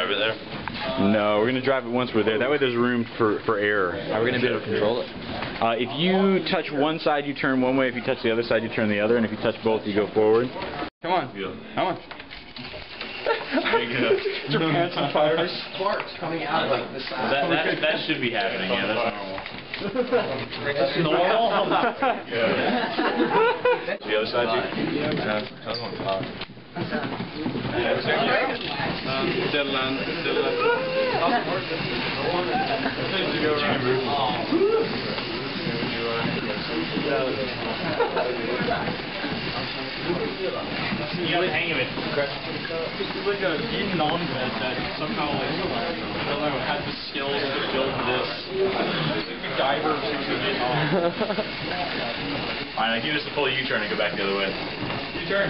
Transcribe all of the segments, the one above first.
drive it there? No, we're going to drive it once we're there. That way there's room for error. Are we going to be able to control it? If you touch one side, you turn one way. If you touch the other side, you turn the other. And if you touch both, you go forward. Come on. Come on. There you go. Your pants on fire. There's sparks coming out of the side. That should be happening, yeah, that's normal. That's normal? Yeah. The other side, too? Yeah. That's on top. You gotta hang of it. It's like a Vietnam vet that somehow, like, I don't know, had the skills to build this. Like a diver who's in Vietnam. Alright, now give us the full U-turn and go back the other way. U-turn.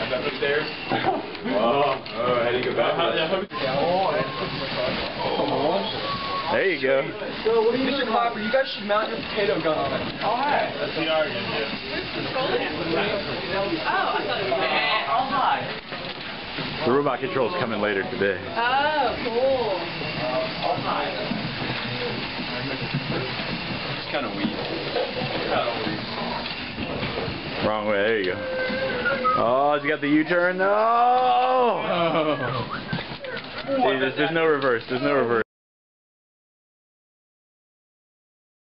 Back up the stairs. Oh, how do you go back? There you go. So, Mr. Clapper, you guys should mount your potato gun on it. Oh, hi. That's the argument, yeah. Oh, I thought it was all high. The robot control's coming later today. Oh, cool. All high. It's kind of weak. Wrong way. There you go. Oh, you got the U-turn? No! Oh. There's no reverse. There's no reverse.